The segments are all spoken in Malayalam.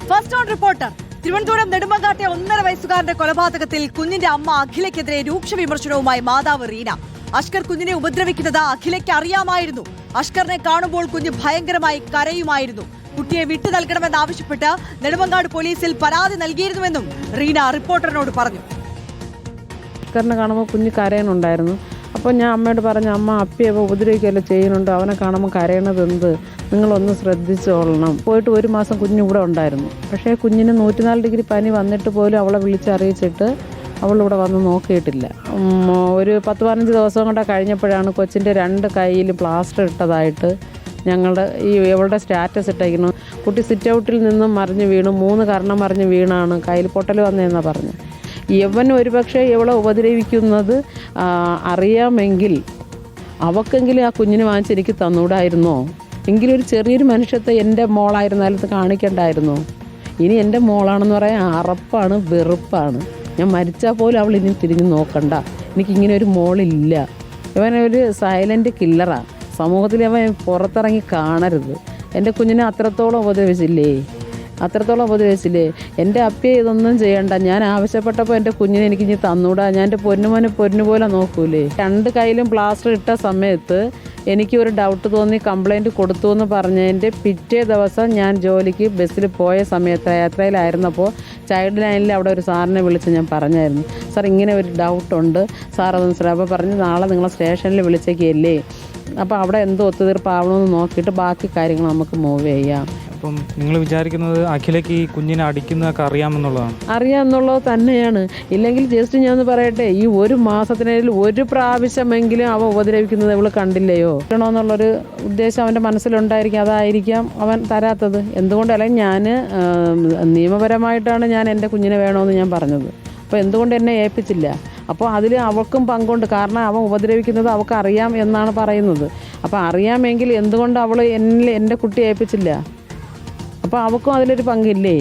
First on reporter. തിരുവനന്തപുരം നെടുമങ്ങാട്ടെ 1.5 വയസ്സുകാരന്റെ കൊലപാതകത്തിൽ കുഞ്ഞിന്റെ അമ്മ അഖിലയ്ക്കെതിരെ രൂക്ഷ വിമർശനവുമായി മാതാവ് റീന. അഷ്കർ കുഞ്ഞിനെ ഉപദ്രവിക്കുന്നത് അഖിലയ്ക്ക് അറിയാമായിരുന്നു. അഷ്കറിനെ കാണുമ്പോൾ കുഞ്ഞ് ഭയങ്കരമായി കരയുമായിരുന്നു. കുട്ടിയെ വിട്ടു നൽകണമെന്നാവശ്യപ്പെട്ട് നെടുമങ്ങാട് പോലീസിൽ പരാതി നൽകിയിരുന്നുവെന്നും റീന റിപ്പോർട്ടറിനോട് പറഞ്ഞു. അഷ്കറിനെ കാണുമ്പോൾ കുഞ്ഞ് കരയണുണ്ടായിരുന്നു. അപ്പോൾ ഞാൻ അമ്മയോട് പറഞ്ഞു, അമ്മ അപ്പിയെ ഉപദ്രവിക്കുകയല്ലോ ചെയ്യുന്നുണ്ട്, അവനെ കാണുമ്പോൾ കരയണത് എന്ത്, നിങ്ങളൊന്ന് ശ്രദ്ധിച്ചോളണം. പോയിട്ട് 1 മാസം കുഞ്ഞ് ഇവിടെ ഉണ്ടായിരുന്നു. പക്ഷേ കുഞ്ഞിന് 104 ഡിഗ്രി പനി വന്നിട്ട് പോലും അവളെ വിളിച്ചറിയിച്ചിട്ട് അവളിവിടെ വന്ന് നോക്കിയിട്ടില്ല. ഒരു 10-15 ദിവസം കൊണ്ട് കഴിഞ്ഞപ്പോഴാണ് കൊച്ചിൻ്റെ 2 കൈയിൽ പ്ലാസ്റ്റർ ഇട്ടതായിട്ട് ഞങ്ങളുടെ ഇവളുടെ സ്റ്റാറ്റസ് ഇട്ടേക്കുന്നു. കുട്ടി സിറ്റ് ഔട്ടിൽ നിന്നും മറിഞ്ഞ് വീണു, 3 കർണം മറിഞ്ഞ് വീണാണ് കയ്യിൽ പൊട്ടൽ വന്നതെന്നാണ് പറഞ്ഞത്. യവൻ ഒരുപക്ഷെ ഇവളെ ഉപദ്രവിക്കുന്നത് അറിയാമെങ്കിൽ അവക്കെങ്കിലും ആ കുഞ്ഞിനെ വാങ്ങിച്ച് എനിക്ക് തന്നൂടായിരുന്നോ? എങ്കിലും ഒരു ചെറിയൊരു മനുഷ്യത്തെ എൻ്റെ മോളായിരുന്നാലും ഇത് കാണിക്കണ്ടായിരുന്നോ? ഇനി എൻ്റെ മോളാണെന്ന് പറയാൻ അറപ്പാണ്, വെറുപ്പാണ്. ഞാൻ മരിച്ചാൽ പോലും അവൾ ഇനി തിരിഞ്ഞ് നോക്കണ്ട. എനിക്കിങ്ങനെ ഒരു മോളില്ല. ഇവനൊരു സൈലൻറ്റ് കില്ലറാണ്. സമൂഹത്തിൽ അവൻ പുറത്തിറങ്ങി കാണരുത്. എൻ്റെ കുഞ്ഞിനെ അത്രത്തോളം ഉപദ്രവിച്ചില്ലേ? എൻ്റെ അപ്പിയെ ഇതൊന്നും ചെയ്യണ്ട. ഞാൻ ആവശ്യപ്പെട്ടപ്പോൾ എൻ്റെ കുഞ്ഞിനെ എനിക്ക് ഇനി തന്നൂടാ. ഞാൻ എൻ്റെ പൊന്നു പോലെ നോക്കൂലേ? 2 കൈയിലും പ്ലാസ്റ്റർ ഇട്ട സമയത്ത് എനിക്ക് ഒരു ഡൗട്ട് തോന്നി കംപ്ലൈൻറ്റ് കൊടുത്തു എന്ന് പറഞ്ഞതിൻ്റെ പിറ്റേ ദിവസം ഞാൻ ജോലിക്ക് ബസ്സിൽ പോയ സമയത്ത് യാത്രയിലായിരുന്നപ്പോൾ ചൈൽഡ് ലൈനിൽ അവിടെ ഒരു സാറിനെ വിളിച്ച് ഞാൻ പറഞ്ഞായിരുന്നു, സാർ ഇങ്ങനെ ഒരു ഡൗട്ടുണ്ട്, സാർ അതൊന്ന് അപ്പോൾ പറഞ്ഞ് നാളെ നിങ്ങളെ സ്റ്റേഷനിൽ വിളിച്ചേക്കല്ലേ, അപ്പോൾ അവിടെ എന്തോ ഒത്തുതീർപ്പാവണമെന്ന് നോക്കിയിട്ട് ബാക്കി കാര്യങ്ങൾ നമുക്ക് മൂവ് ചെയ്യാം. അപ്പം നിങ്ങൾ വിചാരിക്കുന്നത് അഖിലയ്ക്ക് ഈ കുഞ്ഞിനെ അടിക്കുന്നതൊക്കെ അറിയാമെന്നുള്ളതാണ്? അറിയാമെന്നുള്ളത് തന്നെയാണ്. ഇല്ലെങ്കിൽ ജസ്റ്റ് ഞാനൊന്ന് പറയട്ടെ, ഈ 1 മാസത്തിനിടയിൽ 1 പ്രാവശ്യമെങ്കിലും അവൻ ഉപദ്രവിക്കുന്നത് ഇവൾ കണ്ടില്ലയോ? കിട്ടണമെന്നുള്ളൊരു ഉദ്ദേശം അവൻ്റെ മനസ്സിലുണ്ടായിരിക്കും. അതായിരിക്കാം അവൻ തരാത്തത്. എന്തുകൊണ്ട്? അല്ലെങ്കിൽ ഞാൻ നിയമപരമായിട്ടാണ് ഞാൻ എൻ്റെ കുഞ്ഞിനെ വേണമെന്ന് ഞാൻ പറഞ്ഞത്. അപ്പോൾ എന്തുകൊണ്ട് എന്നെ ഏൽപ്പിച്ചില്ല? അപ്പോൾ അതിൽ അവൾക്കും പങ്കുണ്ട്. കാരണം അവൻ ഉപദ്രവിക്കുന്നത് അവൾക്ക് അറിയാം എന്നാണ് പറയുന്നത്. അപ്പോൾ അറിയാമെങ്കിൽ എന്തുകൊണ്ട് അവൾ എൻ്റെ കുട്ടിയെ ഏൽപ്പിച്ചില്ല? അപ്പോൾ അവൾക്കും അതിലൊരു പങ്കില്ലേ?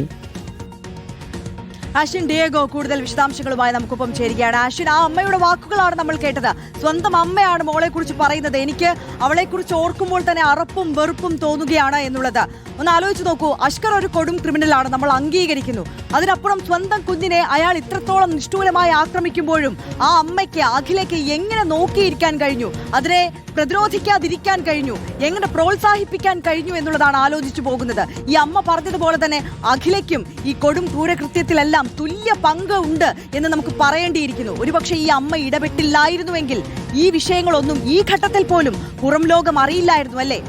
ആഷിൻ ഡിയേഗോ കൂടുതൽ വിശദാംശങ്ങളുമായി നമുക്കൊപ്പം ചേരുകയാണ്. ആഷിൻ, ആ അമ്മയുടെ വാക്കുകളാണ് നമ്മൾ കേട്ടത്. സ്വന്തം അമ്മയാണ് മോളെ കുറിച്ച് പറയുന്നത്. എനിക്ക് അവളെ കുറിച്ച് ഓർക്കുമ്പോൾ തന്നെ അറപ്പും വെറുപ്പും തോന്നുകയാണ് എന്നുള്ളത്. ഒന്ന് ആലോചിച്ച് നോക്കൂ. അഷ്കർ ഒരു കൊടും ക്രിമിനലാണ്, നമ്മൾ അംഗീകരിക്കുന്നു. അതിനപ്പുറം സ്വന്തം കുഞ്ഞിനെ അയാൾ ഇത്രത്തോളം നിഷ്ഠൂരമായി ആക്രമിക്കുമ്പോഴും ആ അമ്മയ്ക്ക്, അഖിലയ്ക്ക് എങ്ങനെ നോക്കിയിരിക്കാൻ കഴിഞ്ഞു, അതിനെ പ്രതിരോധിക്കാതിരിക്കാൻ കഴിഞ്ഞു, എങ്ങനെ പ്രോത്സാഹിപ്പിക്കാൻ കഴിഞ്ഞു എന്നുള്ളതാണ് ആലോചിച്ചു പോകുന്നത്. ഈ അമ്മ പറഞ്ഞതുപോലെ തന്നെ അഖിലയ്ക്കും ഈ കൊടും ക്രൂരകൃത്യത്തിലെല്ലാം തുല്യ പങ്ക് ഉണ്ട് എന്ന് നമുക്ക് പറയേണ്ടിയിരിക്കുന്നു. ഒരുപക്ഷെ ഈ അമ്മ ഇടപെട്ടില്ലായിരുന്നുവെങ്കിൽ ഈ വിഷയങ്ങളൊന്നും ഈ ഘട്ടത്തിൽ പോലും പുറം ലോകം അറിയില്ലായിരുന്നു, അല്ലേ?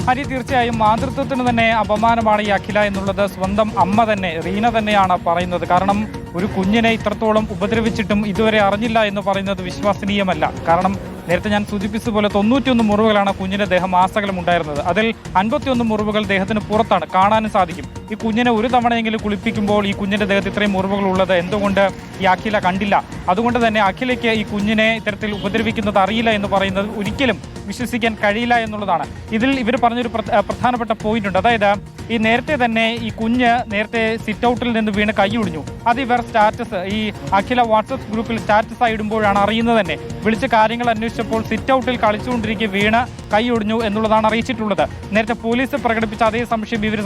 ഹരി, തീർച്ചയായും മാതൃത്വത്തിന് തന്നെ അപമാനമാണ് ഈ അഖില എന്നുള്ളത് സ്വന്തം അമ്മ തന്നെ, റീന തന്നെയാണ് പറയുന്നത്. കാരണം ഒരു കുഞ്ഞിനെ ഇത്രത്തോളം ഉപദ്രവിച്ചിട്ടും ഇതുവരെ അറിഞ്ഞില്ല എന്ന് പറയുന്നത് വിശ്വസനീയമല്ല. കാരണം നേരത്തെ ഞാൻ സൂചിപ്പിച്ചതുപോലെ 91 മുറിവുകളാണ് കുഞ്ഞിന്റെ ദേഹം ആസകലം ഉണ്ടായിരുന്നത്. അതിൽ 51 മുറിവുകൾ ദേഹത്തിന് പുറത്താണ്, കാണാനും സാധിക്കും. ഈ കുഞ്ഞിനെ ഒരു തവണയെങ്കിലും കുളിപ്പിക്കുമ്പോൾ ഈ കുഞ്ഞിന്റെ ദേഹത്ത് ഇത്രയും മുറിവുകൾ ഉള്ളത് എന്തുകൊണ്ട് ഈ അഖില കണ്ടില്ല? അതുകൊണ്ട് തന്നെ അഖിലയ്ക്ക് ഈ കുഞ്ഞിനെ ഇത്തരത്തിൽ ഉപദ്രവിക്കുന്നത് അറിയില്ല എന്ന് പറയുന്നത് ഒരിക്കലും വിശ്വസിക്കാൻ കഴിയില്ല എന്നുള്ളതാണ്. ഇതിൽ ഇവർ പറഞ്ഞൊരു പ്രധാനപ്പെട്ട പോയിന്റ് ഉണ്ട്. അതായത് ഈ നേരത്തെ തന്നെ ഈ കുഞ്ഞ് നേരത്തെ സിറ്റ് ഔട്ടിൽ നിന്ന് വീണ് കൈ ഒടിഞ്ഞു. അത് ഇവർ സ്റ്റാറ്റസ്, ഈ അഖില വാട്സപ്പ് ഗ്രൂപ്പിൽ സ്റ്റാറ്റസ് ആയി ഇടുമ്പോഴാണ് അറിയുന്നത് തന്നെ. വിളിച്ച് കാര്യങ്ങൾ അന്വേഷിച്ചപ്പോൾ സിറ്റ് ഔട്ടിൽ കളിച്ചുകൊണ്ടിരിക്കെ വീണ് കൈ ഒടിഞ്ഞു എന്നുള്ളതാണ് അറിയിച്ചിട്ടുള്ളത്. നേരത്തെ പോലീസ് പ്രകടിപ്പിച്ച അതേ സംശയം ഇവർ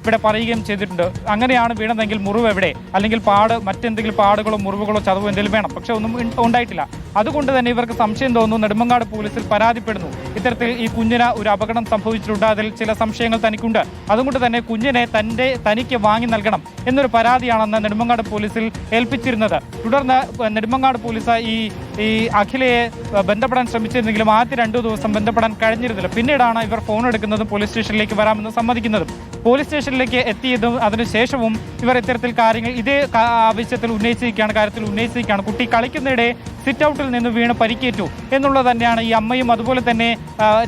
ഇവിടെ പറയുകയും ചെയ്തിട്ടുണ്ട്. അങ്ങനെയാണ് വീണതെങ്കിൽ മുറിവ് എവിടെ, അല്ലെങ്കിൽ മറ്റെന്തെങ്കിലും പാടുകളോ മുറിവുകളോ ചതവോ എന്തെങ്കിലും വേണം. പക്ഷെ ഒന്നും ഉണ്ടായിട്ടില്ല. അതുകൊണ്ട് തന്നെ ഇവർക്ക് സംശയം തോന്നുന്നു. നെടുമങ്ങാട് പോലീസിൽ പരാതിപ്പെടുന്നു, ഇത്തരത്തിൽ ഈ കുഞ്ഞിന് ഒരു അപകടം സംഭവിച്ചിട്ടുണ്ട്, അതിൽ ചില സംശയങ്ങൾ തനിക്കുണ്ട്, അതുകൊണ്ട് തന്നെ കുഞ്ഞിനെ തനിക്ക് വാങ്ങി നൽകണം എന്നൊരു പരാതിയാണെന്ന് നെടുമങ്ങാട് പോലീസിൽ ഏൽപ്പിച്ചിരുന്നത്. തുടർന്ന് നെടുമങ്ങാട് പോലീസ് ഈ അഖിലയെ ബന്ധപ്പെടാൻ ശ്രമിച്ചിരുന്നെങ്കിലും ആദ്യ 2 ദിവസം ബന്ധപ്പെടാൻ കഴിഞ്ഞിരുന്നില്ല. പിന്നീടാണ് ഇവർ ഫോൺ എടുക്കുന്നതും പോലീസ് സ്റ്റേഷനിലേക്ക് വരാമെന്ന് സമ്മതിക്കുന്നതും. പോലീസ് സ്റ്റേഷനിലേക്ക് എത്തിയതും അതിനുശേഷവും ഇവർ ഇത്തരത്തിൽ കാര്യങ്ങൾ ഇതേ കാര്യത്തിൽ ഉന്നയിച്ചിരിക്കുകയാണ്. കുട്ടി കളിക്കുന്നതിടെ സിറ്റ് ഔട്ടിൽ നിന്ന് വീണ് പരിക്കേറ്റു എന്നുള്ളത് തന്നെയാണ് ഈ അമ്മയും അതുപോലെ തന്നെ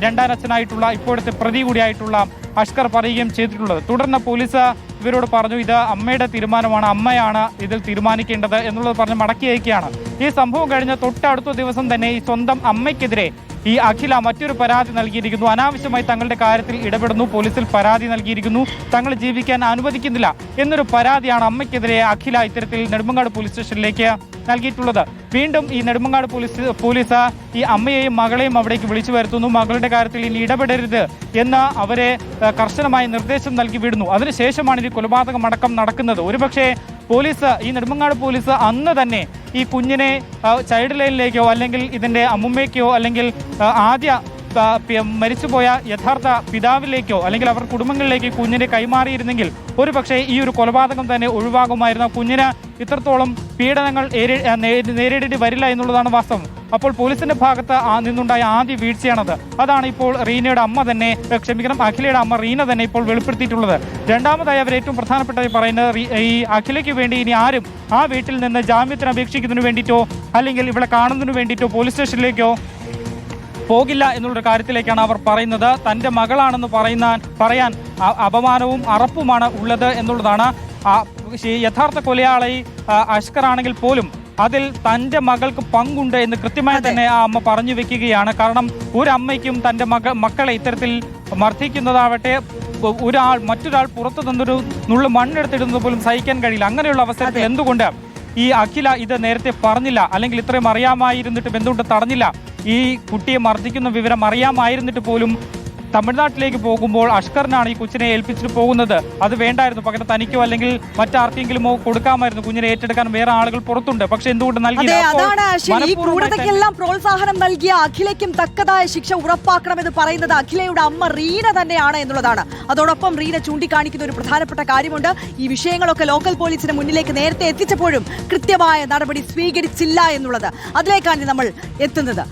രണ്ടാനച്ഛനായിട്ടുള്ള ഇപ്പോഴത്തെ പ്രതി കൂടിയായിട്ടുള്ള അഷ്കർ പറയുകയും ചെയ്തിട്ടുള്ളത്. തുടർന്ന് പോലീസ് ഇവരോട് പറഞ്ഞു, ഇത് അമ്മയുടെ തീരുമാനമാണ്, അമ്മയാണ് ഇതിൽ തീരുമാനിക്കേണ്ടത് എന്നുള്ളത് പറഞ്ഞ് മടക്കി അയക്കുകയാണ്. ഈ സംഭവം കഴിഞ്ഞ തൊട്ടടുത്ത ദിവസം തന്നെ ഈ സ്വന്തം അമ്മയ്ക്കെതിരെ ഈ അഖില മറ്റൊരു പരാതി നൽകിയിരിക്കുന്നു. അനാവശ്യമായി തങ്ങളുടെ കാര്യത്തിൽ ഇടപെടുന്നു, പോലീസിൽ പരാതി നൽകിയിരിക്കുന്നു, തങ്ങൾ ജീവിക്കാൻ അനുവദിക്കുന്നില്ല എന്നൊരു പരാതിയാണ് അമ്മയ്ക്കെതിരെ അഖില ഇത്തരത്തിൽ നെടുമങ്ങാട് പോലീസ് സ്റ്റേഷനിലേക്ക് നൽകിയിട്ടുള്ളത്. വീണ്ടും ഈ നെടുമങ്ങാട് പോലീസ് ഈ അമ്മയെയും മകളെയും അവിടേക്ക് വിളിച്ചു വരുത്തുന്നു. മകളുടെ കാര്യത്തിൽ ഇനി ഇടപെടരുത് എന്ന് അവരെ കർശനമായ നിർദ്ദേശം നൽകി വിടുന്നു. അതിനുശേഷമാണ് ഈ കൊലപാതകം അടക്കം നടക്കുന്നത്. ഒരുപക്ഷെ പോലീസ്, ഈ നെടുമങ്ങാട് പോലീസ് അന്ന് തന്നെ ഈ കുഞ്ഞിനെ ചൈൽഡ് ലൈനിലേക്കോ അല്ലെങ്കിൽ ഇതിന്റെ അമ്മുമ്മയ്ക്കോ അല്ലെങ്കിൽ ആദ്യ മരിച്ചുപോയ യഥാർത്ഥ പിതാവിലേക്കോ അല്ലെങ്കിൽ അവർ കുടുംബങ്ങളിലേക്ക് കുഞ്ഞിനെ കൈമാറിയിരുന്നെങ്കിൽ ഒരുപക്ഷെ ഈ ഒരു കൊലപാതകം തന്നെ ഒഴിവാകുമായിരുന്നു. കുഞ്ഞിന് ഇത്രത്തോളം പീഡനങ്ങൾ നേരിടേണ്ടി വരില്ല എന്നുള്ളതാണ് വാസ്തവം. അപ്പോൾ പോലീസിന്റെ ഭാഗത്ത് നിന്നുണ്ടായ ആദ്യ വീഴ്ചയാണത്. അതാണ് ഇപ്പോൾ റീനയുടെ അമ്മ തന്നെ, അഖിലയുടെ അമ്മ റീന തന്നെ ഇപ്പോൾ വെളിപ്പെടുത്തിയിട്ടുള്ളത്. രണ്ടാമതായി അവർ ഏറ്റവും പ്രധാനപ്പെട്ടതായി പറയുന്നത് ഈ അഖിലയ്ക്ക് വേണ്ടി ഇനി ആരും ആ വീട്ടിൽ നിന്ന് ജാമ്യത്തിന് അപേക്ഷിക്കുന്നതിന് വേണ്ടിയിട്ടോ അല്ലെങ്കിൽ ഇവിടെ കാണുന്നതിന് വേണ്ടിയിട്ടോ പോലീസ് സ്റ്റേഷനിലേക്കോ പോകില്ല എന്നുള്ളൊരു കാര്യത്തിലേക്കാണ് അവർ പറയുന്നത്. തൻ്റെ മകളാണെന്ന് പറയാൻ അപമാനവും അറപ്പുമാണ് ഉള്ളത് എന്നുള്ളതാണ്. യഥാർത്ഥ കൊലയാളി അഷ്കർ ആണെങ്കിൽ പോലും അതിൽ തൻ്റെ മകൾക്ക് പങ്കുണ്ട് എന്ന് കൃത്യമായി തന്നെ ആ അമ്മ പറഞ്ഞു വെക്കുകയാണ്. കാരണം ഒരു അമ്മയ്ക്കും തൻ്റെ മക്കളെ ഇത്തരത്തിൽ മർദ്ദിക്കുന്നതാവട്ടെ മറ്റൊരാൾ പുറത്തു നിന്നൊരു നുള്ളു മണ്ണെടുത്തിടുന്നത് പോലും സഹിക്കാൻ കഴിയില്ല. അങ്ങനെയുള്ള അവസരത്തിൽ എന്തുകൊണ്ട് ഈ അഖില ഇത് നേരത്തെ പറഞ്ഞില്ല, അല്ലെങ്കിൽ ഇത്രയും അറിയാമായിരുന്നിട്ടും എന്തുകൊണ്ട് തടഞ്ഞില്ല? ഈ കുട്ടിയെ മർദ്ദിക്കുന്ന വിവരം അറിയാമായിരുന്നിട്ട് പോലും തമിഴ്നാട്ടിലേക്ക് പോകുമ്പോൾ അഷ്കറിനാണ് ഈ കൊച്ചിനെ ഏൽപ്പിച്ചിട്ട് പോകുന്നത്. അത് വേണ്ടായിരുന്നു, പകരം തനിക്കോ അല്ലെങ്കിൽ മറ്റാർക്കെങ്കിലുമോ കൊടുക്കാമായിരുന്നു. കുഞ്ഞിനെ ഏറ്റെടുക്കാൻ വേറെ ആളുകൾ പുറത്തുണ്ട്, പക്ഷെ എന്തുകൊണ്ട് നൽകിയില്ല? അതാണ് ഈ ക്രൂരതയ്ക്കെല്ലാം പ്രോത്സാഹനം നൽകിയ അഖിലയ്ക്കും തക്കതായ ശിക്ഷ ഉറപ്പാക്കണമെന്ന് പറയുന്നത് അഖിലയുടെ അമ്മ റീന തന്നെയാണ് എന്നുള്ളതാണ്. അതോടൊപ്പം റീന ചൂണ്ടിക്കാണിക്കുന്ന ഒരു പ്രധാനപ്പെട്ട കാര്യമുണ്ട്. ഈ വിഷയങ്ങളൊക്കെ ലോക്കൽ പോലീസിന് മുന്നിലേക്ക് നേരത്തെ എത്തിച്ചപ്പോഴും കൃത്യമായ നടപടി സ്വീകരിച്ചില്ല എന്നുള്ളത്. അതിലേക്കാണ് നമ്മൾ എത്തുന്നത്.